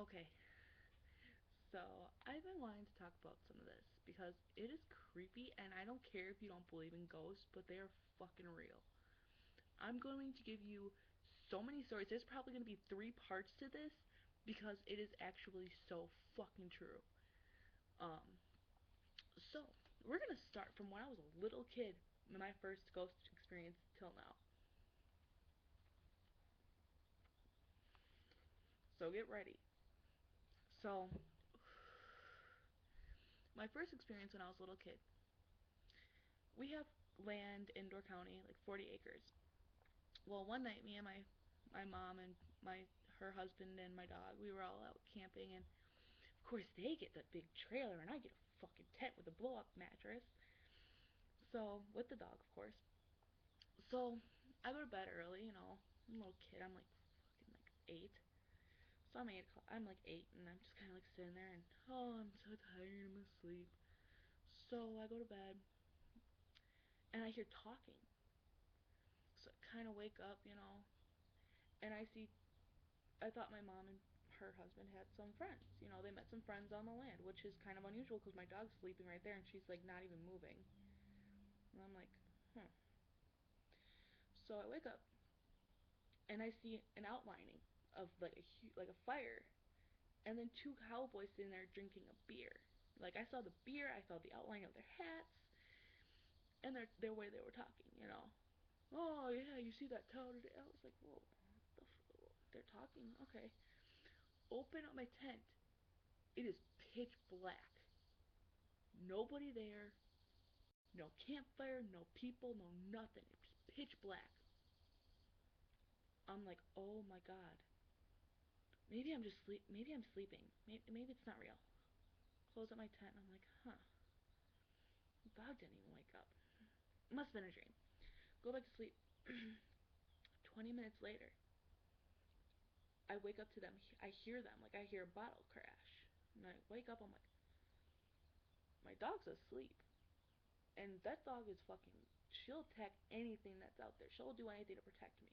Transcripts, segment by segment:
Okay, so I've been wanting to talk about some of this because it is creepy, and I don't care if you don't believe in ghosts, but they are fucking real. I'm going to give you so many stories. There's probably going to be 3 parts to this because it is actually so fucking true. Um, so we're gonna start from when I was a little kid, my first ghost experience till now. So get ready. So my first experience when I was a little kid, we have land in Door County, like 40 acres. Well, one night, me and my mom and my her husband and my dog, we were all out camping, and of course they get that big trailer, and I get a fucking tent with a blow up mattress. So with the dog, of course. So I go to bed early, I'm a little kid. I'm like fucking like 8. So I'm 8 o'clock. I'm like 8, and I'm just kind of like sitting there, and I'm so tired. I'm asleep. So I go to bed, and I hear talking. So I kind of wake up, and I see. I thought my mom and her husband had some friends. They met some friends on the land, which is kind of unusual because my dog's sleeping right there, and she's like not even moving. And I'm like, hmm. So I wake up, and I see an outlining of like a fire, and then 2 cowboys sitting there drinking a beer. Like I saw the beer, I saw the outline of their hats, and their way they were talking. Oh yeah, you see that tower today? I was like, whoa, they're talking. Okay, open up my tent. It is pitch black. Nobody there. No campfire. No people. No nothing. It's pitch black. I'm like, oh my god. Maybe I'm just sleep. Maybe I'm sleeping. Maybe it's not real. Close up my tent. And I'm like, huh. The dog didn't even wake up. Must have been a dream. Go back to sleep. 20 minutes later, I wake up to them. I hear them. Like I hear a bottle crash. And I wake up. I'm like, my dog's asleep. And that dog is fucking. She'll attack anything that's out there. She'll do anything to protect me.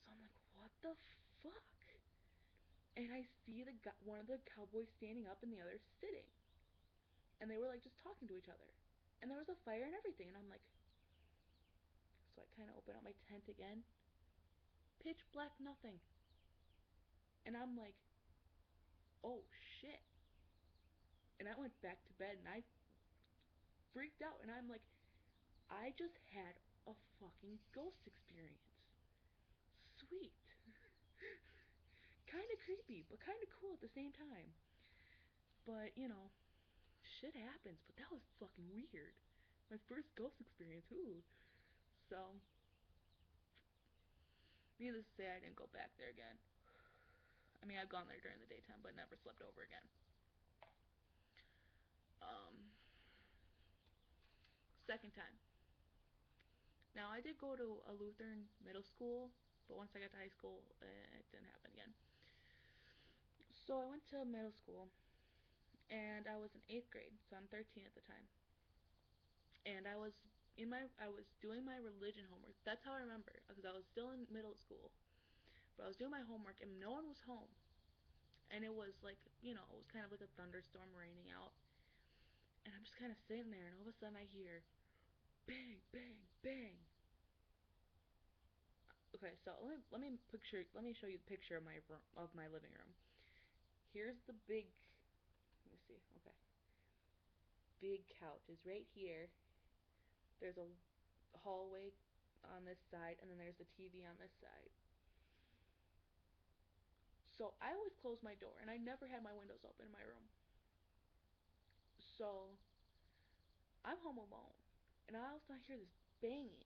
So I'm like, what the fuck? And I see one of the cowboys standing up and the other sitting. And they were like just talking to each other. And there was a fire and everything. And I'm like, so I kind of open up my tent again. Pitch black, nothing. And I'm like, oh shit. And I went back to bed and I freaked out. And I'm like, I just had a fucking ghost experience. Sweet. Kind of creepy, but kind of cool at the same time. But, shit happens. But that was fucking weird. My first ghost experience. Ooh. So, needless to say, I didn't go back there again. I mean, I've gone there during the daytime, but never slept over again. Um, Second time. Now, I did go to a Lutheran middle school, but once I got to high school, it didn't happen again. So I went to middle school, and I was in 8th grade, so I'm 13 at the time. And I was doing my religion homework. That's how I remember, because I was still in middle school. But I was doing my homework, and no one was home. And it was like, it was kind of like a thunderstorm raining out. And I'm just kind of sitting there, and all of a sudden I hear bang, bang, bang. Okay, so let me show you the picture of my living room. Here's the big. Let me see. Okay, big couch is right here. There's a hallway on this side, and then there's the TV on this side. So I always close my door, and I never had my windows open in my room. So I'm home alone, and I also hear this banging,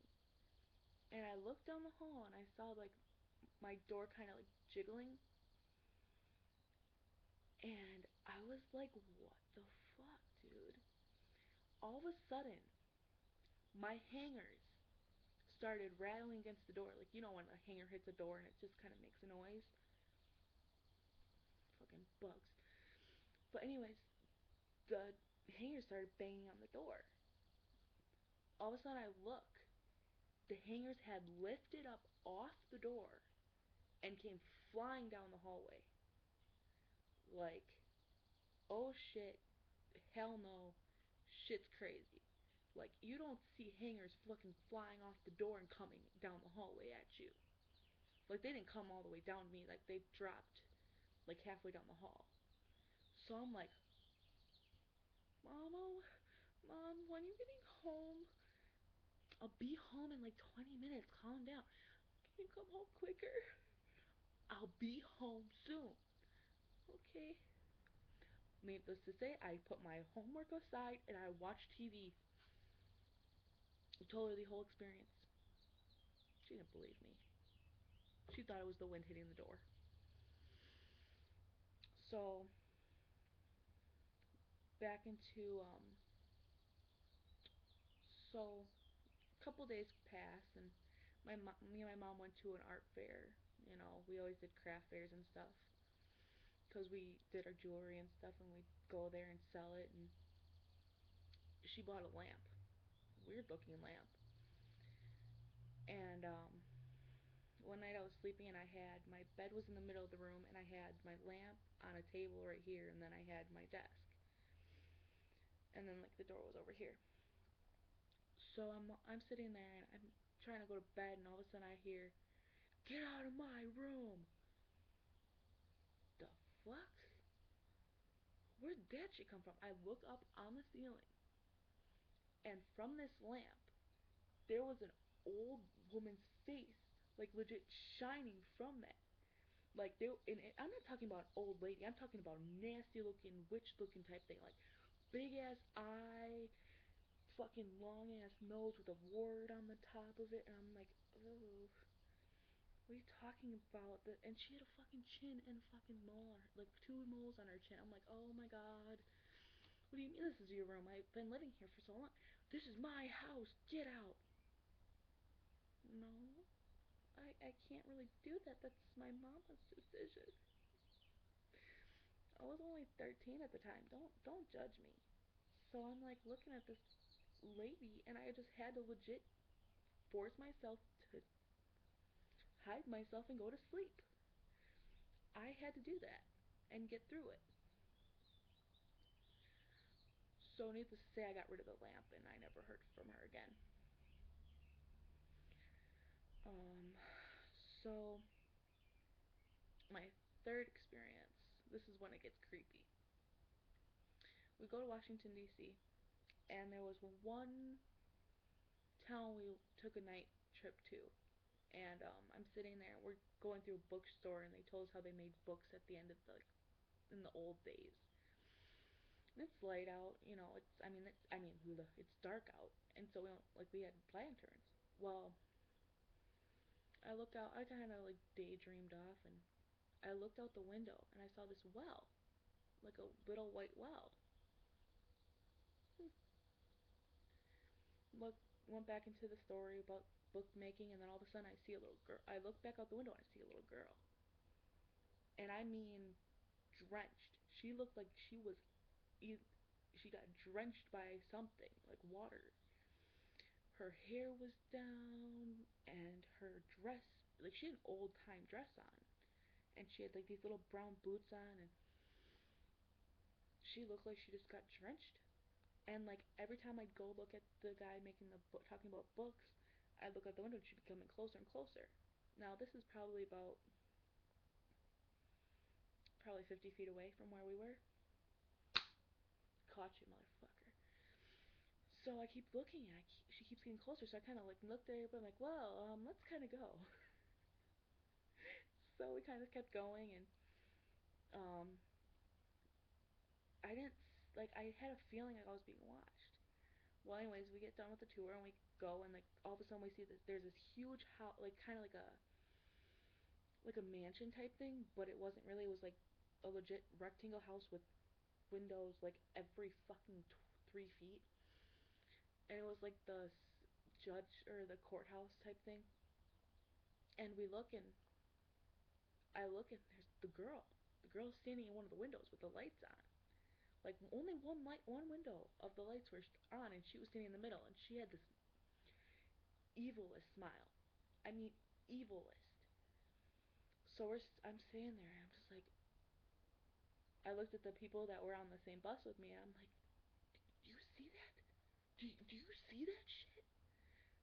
and I look down the hall, and I saw like my door kind of like jiggling, and I was like, what the fuck, dude? All of a sudden, my hangers started rattling against the door. Like, when a hanger hits a door and it just kind of makes a noise? Fucking bugs. But, anyways, the hanger started banging on the door. All of a sudden, I look. The hangers had lifted up off the door and came flying down the hallway. Like, oh shit, hell no, shit's crazy. Like, you don't see hangers fucking flying off the door and coming down the hallway at you. Like, they didn't come all the way down to me, like, they dropped, like, halfway down the hall. So I'm like, Mama, Mom, when are you getting home? I'll be home in like 20 minutes, calm down. Can you come home quicker? I'll be home soon. Okay. Needless to say, I put my homework aside and I watched TV. I told her the whole experience. She didn't believe me. She thought it was the wind hitting the door. So back into so a couple days passed and me and my mom went to an art fair. You know, we always did craft fairs and stuff because we did our jewelry and stuff, and we'd go there and sell it. And she bought a lamp, weird looking lamp. And one night I was sleeping and I had my bed was in the middle of the room and I had my lamp on a table right here and then I had my desk. And then like the door was over here. So I'm sitting there and I'm trying to go to bed and all of a sudden I hear, "Get out of my room." The fuck? Where did that shit come from? I look up on the ceiling and from this lamp there was an old woman's face, like legit shining from that. Like they, and I'm not talking about an old lady. I'm talking about a nasty looking witch looking type thing, like big ass eye, fucking long ass nose with a wart on the top of it, and I'm like, oh, what are you talking about? And she had a fucking chin and a fucking mole on her, like two moles on her chin. I'm like, oh my god, what do you mean this is your room? I've been living here for so long. This is my house. Get out. No, I can't really do that. That's my mama's decision. I was only 13 at the time. Don't judge me. So I'm like looking at this lady and I just had to legit force myself to hide myself and go to sleep. I had to do that and get through it. So needless to say, I got rid of the lamp and I never heard from her again. Um, so my third experience, this is when it gets creepy. We go to Washington D.C. and there was one town we took a night trip to, and I'm sitting there. We're going through a bookstore, and they told us how they made books at the end of the in the old days. And it's light out, you know. It's dark out, and so we had lanterns. Well, I looked out. I kind of like daydreamed off, and I looked out the window, and I saw this well, like a little white well. Hmm. Look, went back into the story about bookmaking, and then all of a sudden I see a little girl. I look back out the window, and I see a little girl, and I mean drenched. She looked like she got drenched by something, like water. Her hair was down, and her dress, like she had an old time dress on, and she had like these little brown boots on, and she looked like she just got drenched. And like every time I'd go look at the guy making the book, talking about books, I'd look out the window and she'd be coming closer and closer. Now this is probably 50 feet away from where we were. Caught you, motherfucker. So I keep looking, and she keeps getting closer. So I kind of like looked at her, but I'm like, well, let's kind of go. So we kind of kept going, and um, I didn't like I had a feeling like I was being watched. Well, anyways, we get done with the tour and we go, and like all of a sudden we see that there's this huge house, like kind of like a mansion type thing, but it wasn't really. It was like a legit rectangle house with windows like every fucking 3 feet, and it was like the judge or the courthouse type thing. And we look, and I look, and there's the girl. The girl's standing in one of the windows with the lights on. Like only one window of the lights were on, and she was standing in the middle, and she had this evilest smile. I mean, evilest. So I'm standing there, and I'm just like, I looked at the people that were on the same bus with me, and I'm like, do you see that? Do you see that shit?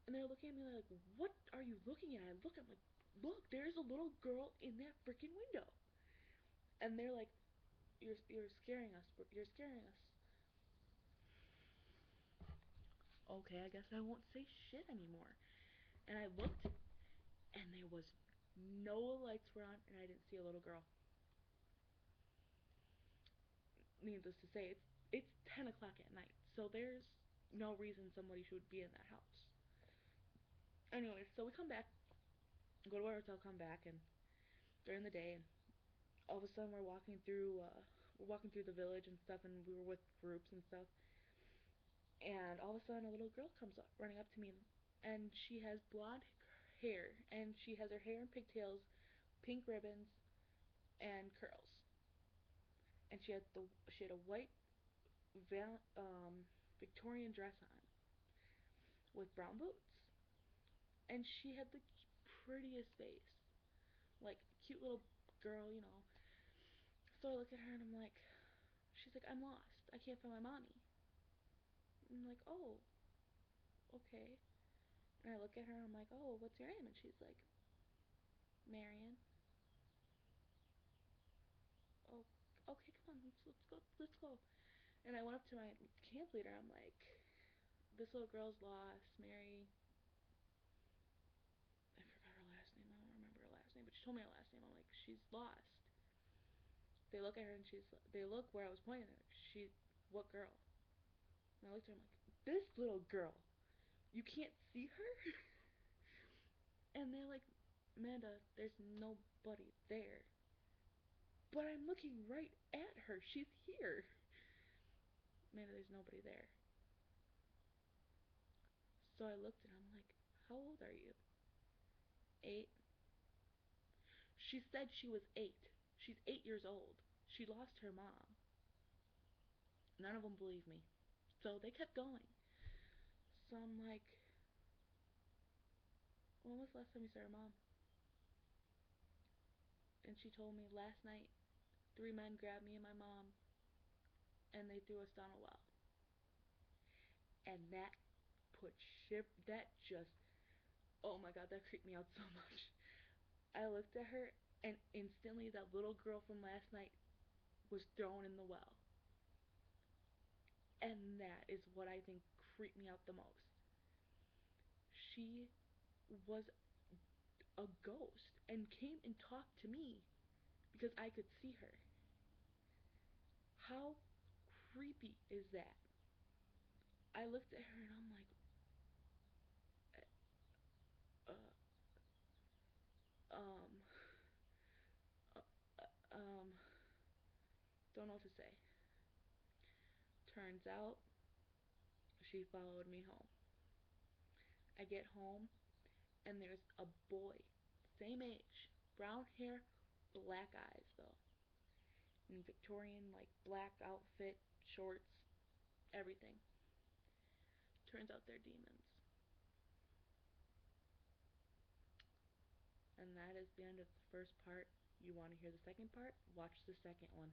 And they're looking at me like, what are you looking at? I look, I'm like, look, there's a little girl in that freaking window. And they're like, you're scaring us. You're scaring us. Okay, I guess I won't say shit anymore. And I looked, and there was no lights were on, and I didn't see a little girl. Needless to say, it's 10 o'clock at night, so there's no reason somebody should be in that house. Anyways, so we come back, go to our hotel, come back, and during the day, and all of a sudden we're walking through the village and stuff, and we were with groups and stuff, and all of a sudden a little girl comes up, running up to me, and she has blonde hair, and she has her hair in pigtails, pink ribbons, and curls, and she had a white Victorian dress on with brown boots, and she had the prettiest face, like cute little girl. So I look at her and I'm like, she's like, I'm lost. I can't find my mommy. And I'm like, oh, okay. And I look at her and I'm like, oh, what's your name? And she's like, Marion. Oh, okay, come on, let's go, let's go. And I went up to my camp leader. I'm like, this little girl's lost, Mary. I forgot her last name. I don't remember her last name, but she told me her last name. I'm like, she's lost. They look at her and they look where I was pointing at her. What girl? And I looked at her. I'm like, this little girl. You can't see her? And they're like, Amanda, there's nobody there. But I'm looking right at her. She's here. Amanda, there's nobody there. So I looked at her. I'm like, how old are you? 8. She said she was 8. She's 8 years old. She lost her mom. None of them believed me. So they kept going. So I'm like, when was the last time you saw her mom? And she told me last night 3 men grabbed me and my mom and they threw us down a well. And that that just, oh my god, that creeped me out so much. I looked at her and instantly that little girl from last night was thrown in the well. And that is what I think creeped me out the most. She was a ghost and came and talked to me because I could see her. How creepy is that? I looked at her and I'm like, uh, um, uh, um, don't know what to say. Turns out she followed me home. I get home and there's a boy, same age, brown hair, black eyes though, in Victorian like black outfit, shorts, everything. Turns out they're demons. And that is the end of the first part. You want to hear the second part? Watch the second one.